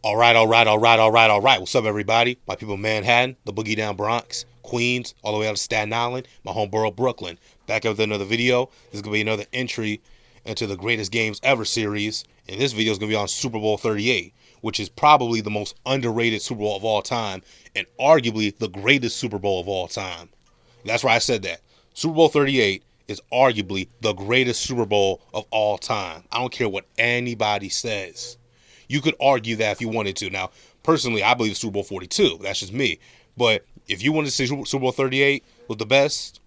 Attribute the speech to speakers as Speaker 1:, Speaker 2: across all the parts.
Speaker 1: All right. What's up, everybody? My people in Manhattan, the Boogie Down Bronx, Queens, all the way out to Staten Island, my home borough, Brooklyn. Back up with another video. This is going to be another entry into the Greatest Games Ever series. And this video is going to be on Super Bowl 38, which is probably the most underrated Super Bowl of all time and arguably the greatest Super Bowl of all time. That's why I said that. Super Bowl 38 is arguably the greatest Super Bowl of all time. I don't care what anybody says. You could argue that if you wanted to. Now, personally, I believe Super Bowl 42. That's just me. But if you wanted to say Super Bowl 38 was the best,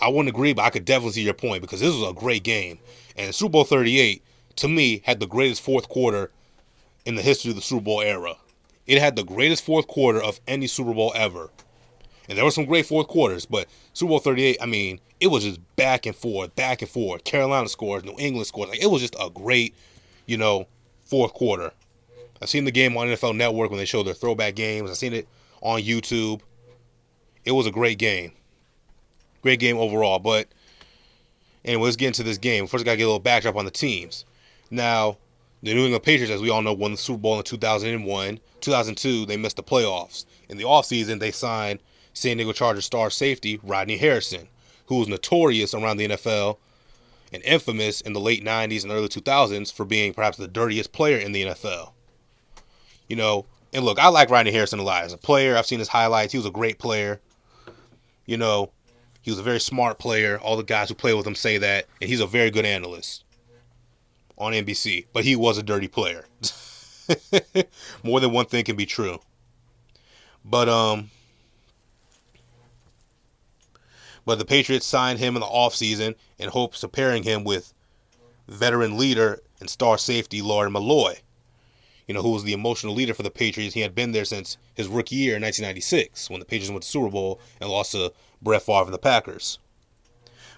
Speaker 1: I wouldn't agree, but I could definitely see your point because this was a great game. And Super Bowl 38, to me, had the greatest fourth quarter in the history of the Super Bowl era. It had the greatest fourth quarter of any Super Bowl ever. And there were some great fourth quarters, but Super Bowl 38, I mean, it was just back and forth. Carolina scores, New England scores. Like, it was just a great, fourth quarter. I've seen the game on NFL Network when they show their throwback games. I've seen it on YouTube. It was a great game. Great game overall. But anyway, let's get into this game. First, I got to get a little backdrop on the teams. Now, the New England Patriots, as we all know, won the Super Bowl in 2001. 2002, they missed the playoffs. In the offseason, they signed San Diego Chargers star safety Rodney Harrison, who was notorious around the NFL and infamous in the late 90s and early 2000s for being perhaps the dirtiest player in the NFL. And look, I like Rodney Harrison a lot. As a player, I've seen his highlights. He was a great player. He was a very smart player. All the guys who play with him say that. And he's a very good analyst on NBC. But he was a dirty player. More than one thing can be true. But the Patriots signed him in the offseason in hopes of pairing him with veteran leader and star safety Lawyer Milloy, who was the emotional leader for the Patriots. He had been there since his rookie year in 1996 when the Patriots went to the Super Bowl and lost to Brett Favre and the Packers.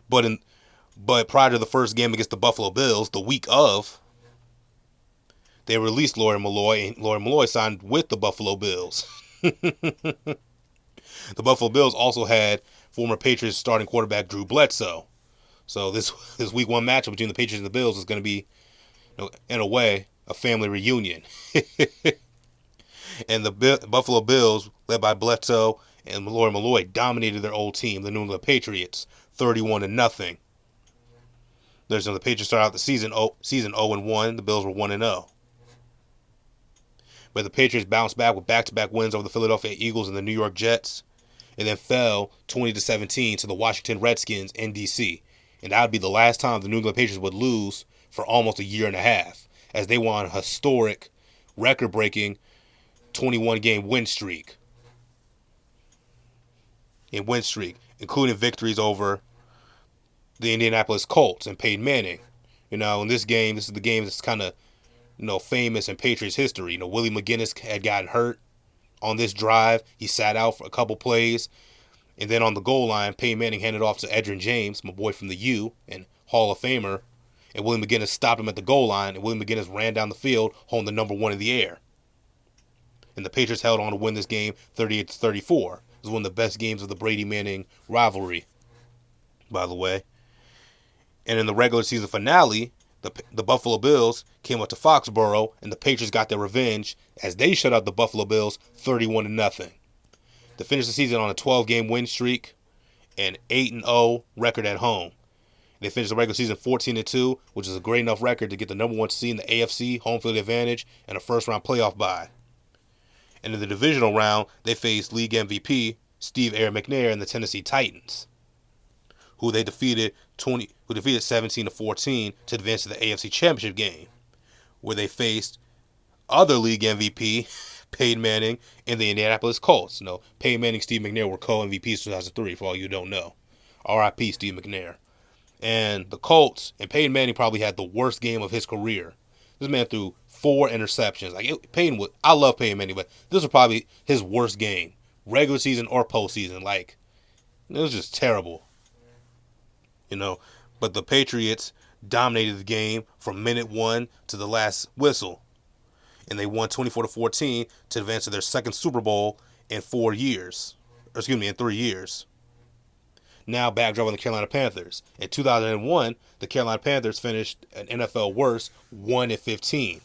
Speaker 1: But prior to the first game against the Buffalo Bills, the week of, they released Lawyer Milloy, and Lawyer Milloy signed with the Buffalo Bills. The Buffalo Bills also had former Patriots starting quarterback Drew Bledsoe. So this week one matchup between the Patriots and the Bills is going to be, in a way, a family reunion. And the Buffalo Bills, led by Bledsoe and Lawyer Milloy, dominated their old team, the New England Patriots, 31-0. The Patriots started out the season 0-1. The Bills were 1-0. But the Patriots bounced back with back-to-back wins over the Philadelphia Eagles and the New York Jets, and then fell 20-17 to the Washington Redskins in D.C. And that would be the last time the New England Patriots would lose for almost a year and a half, as they won a historic, record-breaking 21-game win streak, including victories over the Indianapolis Colts and Peyton Manning. In this is the game that's kind of, famous in Patriots history. Willie McGinnis had gotten hurt on this drive. He sat out for a couple plays. And then on the goal line, Peyton Manning handed off to Edgerrin James, my boy from the U and Hall of Famer. And Willie McGinnis stopped him at the goal line. And Willie McGinnis ran down the field, holding the number 1 in the air. And the Patriots held on to win this game 38-34. It was one of the best games of the Brady-Manning rivalry, by the way. And in the regular season finale, the Buffalo Bills came up to Foxborough, and the Patriots got their revenge as they shut out the Buffalo Bills 31-0. To finish the season on a 12-game win streak and 8-0 record at home. They finished the regular season 14-2, which is a great enough record to get the number 1 seed in the AFC, home field advantage, and a first-round playoff bye. And in the divisional round, they faced league MVP Steve Air McNair and the Tennessee Titans, who they defeated 17-14 to advance to the AFC Championship game, where they faced other league MVP Peyton Manning and the Indianapolis Colts. Peyton Manning and Steve McNair were co-MVPs 2003, for all you don't know. R.I.P. Steve McNair. And the Colts and Peyton Manning probably had the worst game of his career. This man threw 4 interceptions. I love Peyton Manning, but this was probably his worst game, regular season or postseason. It was just terrible. But the Patriots dominated the game from minute 1 to the last whistle. And they won 24-14 to advance to their second Super Bowl in 3 years. Now backdrop on the Carolina Panthers. In 2001, the Carolina Panthers finished an NFL worst 1-15.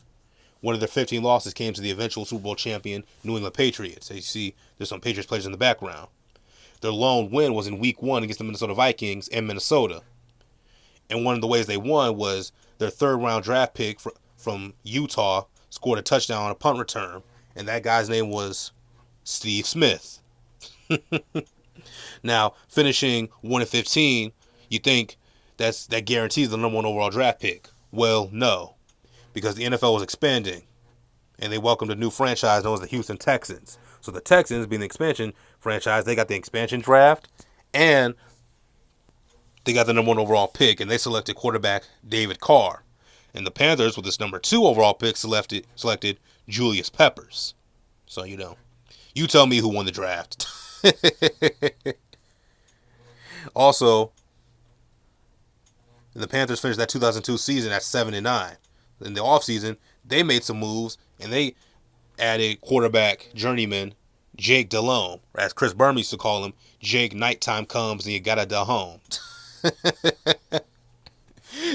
Speaker 1: one of their 15 losses came to the eventual Super Bowl champion New England Patriots. So you see there's some Patriots players in the background. Their lone win was in Week 1 against the Minnesota Vikings in Minnesota. And one of the ways they won was their third-round draft pick from Utah scored a touchdown on a punt return. And that guy's name was Steve Smith. Now, finishing 1-15, you think that guarantees the number 1 overall draft pick. Well, no, because the NFL was expanding, and they welcomed a new franchise known as the Houston Texans. So the Texans, being the expansion franchise, they got the expansion draft, and they got the number 1 overall pick, and they selected quarterback David Carr. And the Panthers, with this number 2 overall pick, selected Julius Peppers. So, you tell me who won the draft. Also, the Panthers finished that 2002 season at 7-9. In the offseason, they made some moves, and they added quarterback journeyman Jake Delhomme, or as Chris Berman used to call him, Jake Nighttime Comes and You Gotta Go Home.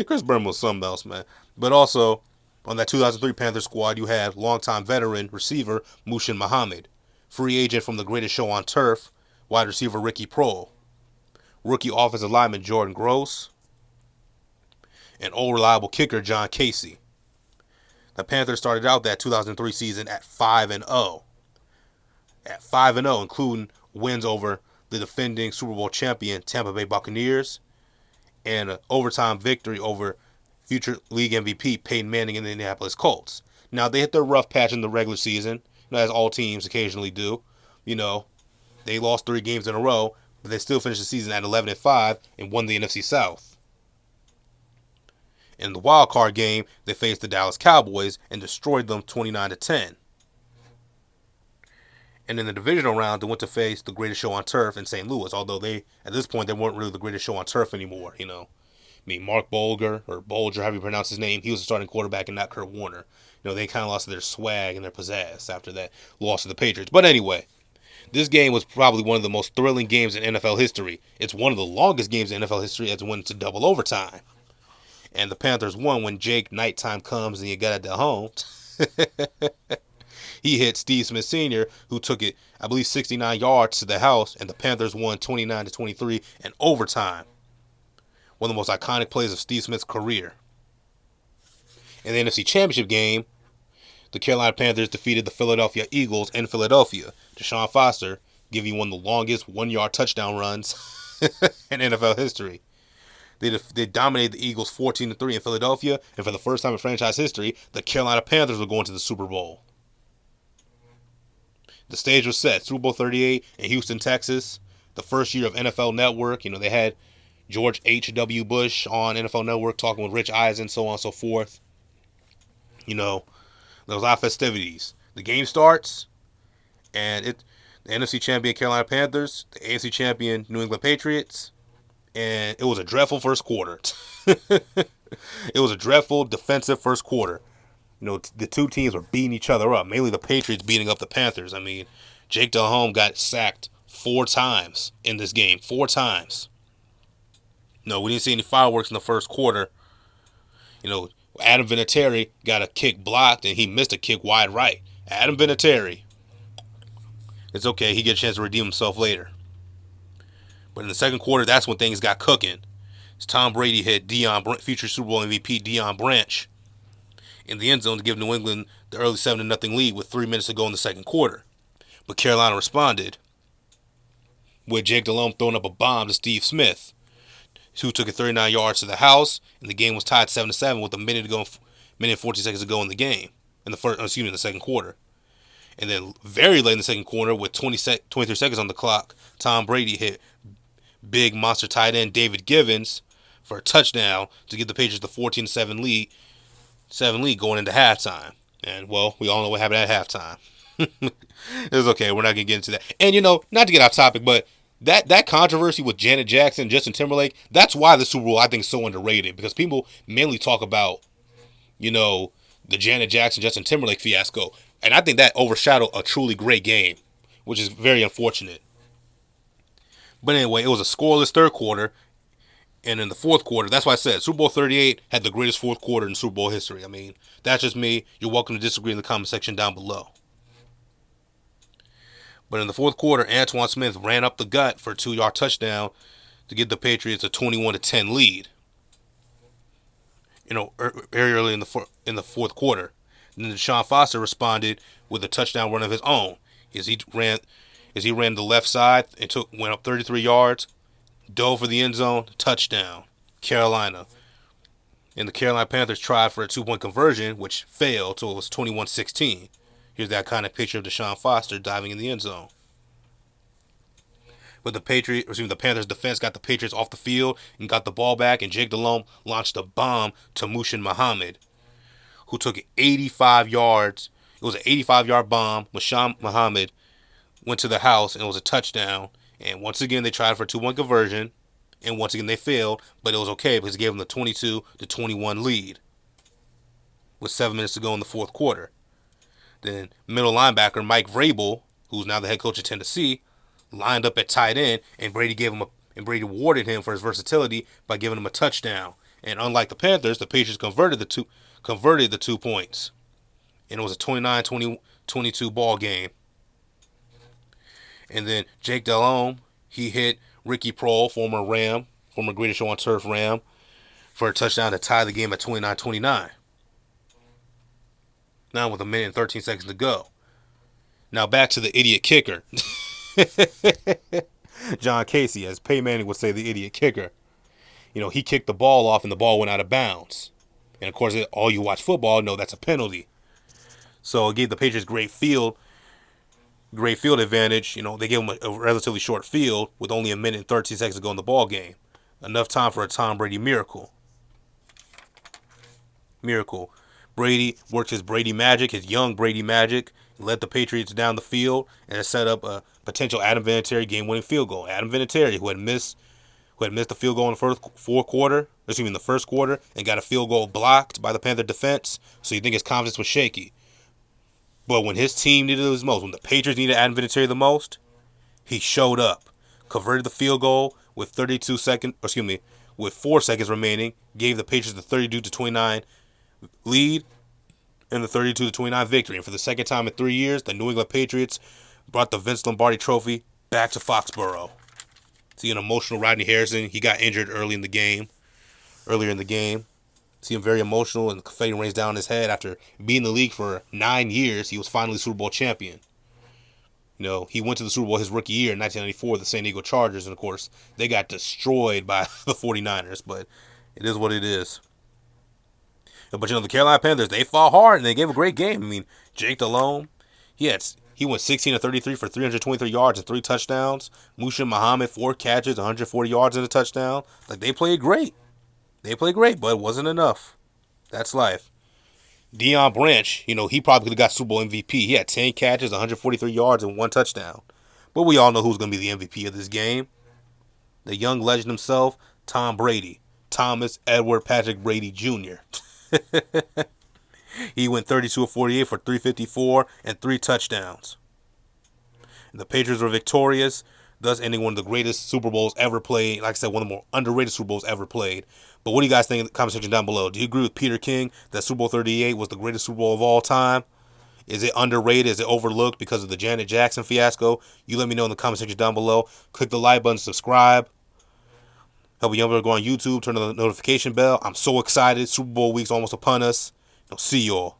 Speaker 1: Chris Berman was something else, man. But also, on that 2003 Panthers squad, you had longtime veteran receiver Mushin Muhammad, free agent from the greatest show on turf, wide receiver Ricky Proehl, rookie offensive lineman Jordan Gross, and old reliable kicker John Casey. The Panthers started out that 2003 season at 5-0. At 5-0, including wins over the defending Super Bowl champion Tampa Bay Buccaneers and an overtime victory over future league MVP Peyton Manning and the Indianapolis Colts. Now, they hit their rough patch in the regular season, as all teams occasionally do. They lost 3 games in a row, but they still finished the season at 11-5 and won the NFC South. In the wild card game, they faced the Dallas Cowboys and destroyed them 29-10. And in the divisional round, they went to face the greatest show on turf in St. Louis, although at this point, they weren't really the greatest show on turf anymore, Mark Bolger, or Bolger, however you pronounce his name, he was the starting quarterback and not Kurt Warner. They kind of lost their swag and their pizzazz after that loss to the Patriots. But anyway, this game was probably one of the most thrilling games in NFL history. It's one of the longest games in NFL history as it went to double overtime. And the Panthers won when Jake Nighttime Comes and You Gotta Go Home. He hit Steve Smith Sr., who took it, I believe, 69 yards to the house, and the Panthers won 29-23 in overtime. One of the most iconic plays of Steve Smith's career. In the NFC Championship game, the Carolina Panthers defeated the Philadelphia Eagles in Philadelphia. Deshaun Foster giving one of the longest 1-yard touchdown runs in NFL history. They dominated the Eagles 14-3 in Philadelphia, and for the first time in franchise history, the Carolina Panthers were going to the Super Bowl. The stage was set. Super Bowl 38 in Houston, Texas. The first year of NFL Network. They had George H.W. Bush on NFL Network talking with Rich Eisen, so on and so forth. There was a lot of festivities. The game starts, and the NFC champion Carolina Panthers, the AFC champion New England Patriots, and it was a dreadful first quarter. It was a dreadful defensive first quarter. The two teams were beating each other up, mainly the Patriots beating up the Panthers. Jake Delhomme got sacked 4 times in this game. 4 times. No, we didn't see any fireworks in the first quarter. Adam Vinatieri got a kick blocked, and he missed a kick wide right. Adam Vinatieri. It's okay. He gets a chance to redeem himself later. But in the second quarter, that's when things got cooking. Tom Brady hit future Super Bowl MVP Deion Branch in the end zone to give New England the early 7-0 lead with 3 minutes to go in the second quarter. But Carolina responded with Jake Delhomme throwing up a bomb to Steve Smith, who took it 39 yards to the house, and the game was tied 7-7 with a minute and 40 seconds to go in the game, in the second quarter. And then very late in the second quarter, with 23 seconds on the clock, Tom Brady hit big monster tight end David Givens for a touchdown to give the Patriots the 14-7 lead going into halftime. And, well, we all know what happened at halftime. It was okay. We're not going to get into that. And, not to get off topic, but that controversy with Janet Jackson, Justin Timberlake, that's why the Super Bowl, I think, is so underrated. Because people mainly talk about, the Janet Jackson, Justin Timberlake fiasco. And I think that overshadowed a truly great game, which is very unfortunate. But anyway, it was a scoreless third quarter. And in the fourth quarter, that's why I said Super Bowl 38 had the greatest fourth quarter in Super Bowl history. I mean, that's just me. You're welcome to disagree in the comment section down below. But in the fourth quarter, Antoine Smith ran up the gut for a 2-yard touchdown to give the Patriots a 21-10 lead. Very early in the fourth quarter. And then Deshaun Foster responded with a touchdown run of his own. As he ran the left side and went up 33 yards, dove for the end zone, touchdown, Carolina. And the Carolina Panthers tried for a 2-point conversion, which failed, so it was 21-16. Here's that kind of picture of Deshaun Foster diving in the end zone. But the Panthers defense got the Patriots off the field and got the ball back, and Jake Delhomme launched a bomb to Muhsin Muhammad, who took 85 yards. It was an 85-yard bomb. Muhsin Muhammad went to the house, and it was a touchdown. And once again, they tried for a 2-point conversion, and once again, they failed, but it was okay because it gave them the 22-21 lead with 7 minutes to go in the fourth quarter. Then middle linebacker Mike Vrabel, who's now the head coach of Tennessee, lined up at tight end, and Brady rewarded him for his versatility by giving him a touchdown. And unlike the Panthers, the Patriots converted the 2 points, and it was a 29-22 ball game. And then Jake Delhomme, he hit Ricky Proehl, former Greatest Show on Turf Ram, for a touchdown to tie the game at 29-29. Now with 1 minute and 13 seconds to go. Now back to the idiot kicker. John Casey, as Peyton Manning would say, the idiot kicker. He kicked the ball off and the ball went out of bounds. And of course, all you watch football know that's a penalty. So it gave the Patriots great field advantage. They gave them a relatively short field with only 1 minute and 13 seconds to go in the ball game. Enough time for a Tom Brady miracle. Brady worked his Brady magic, his young Brady magic, led the Patriots down the field, and set up a potential Adam Vinatieri game-winning field goal. Adam Vinatieri, who had missed the field goal in the first quarter, and got a field goal blocked by the Panther defense. So you think his confidence was shaky. But when his team needed it the most, when the Patriots needed Adam Vinatieri the most, he showed up, converted the field goal with 4 seconds remaining, gave the Patriots the 32-29 lead and the 32-29 victory. And for the second time in 3 years, the New England Patriots brought the Vince Lombardi Trophy back to Foxborough. See an emotional Rodney Harrison. He got injured earlier in the game. See him very emotional, and the confetti rains down his head. After being in the league for 9 years, he was finally Super Bowl champion. He went to the Super Bowl his rookie year in 1994 with the San Diego Chargers, and of course, they got destroyed by the 49ers, but it is what it is. But the Carolina Panthers, they fought hard, and they gave a great game. I mean, Jake Delhomme, he went 16 of 33 for 323 yards and 3 touchdowns. Muhsin Muhammad, 4 catches, 140 yards and a touchdown. They played great. But it wasn't enough. That's life. Deion Branch, he probably could have got Super Bowl MVP. He had 10 catches, 143 yards, and 1 touchdown. But we all know who's going to be the MVP of this game. The young legend himself, Tom Brady. Thomas Edward Patrick Brady Jr. He went 32 of 48 for 354 and 3 touchdowns. And the Patriots were victorious, thus ending one of the greatest Super Bowls ever played. Like I said, one of the more underrated Super Bowls ever played. But what do you guys think in the comment section down below? Do you agree with Peter King that Super Bowl 38 was the greatest Super Bowl of all time? Is it underrated? Is it overlooked because of the Janet Jackson fiasco? You let me know in the comment section down below. Click the like button, subscribe. Help a young brother go on YouTube, turn on the notification bell. I'm so excited. Super Bowl week's almost upon us. See y'all.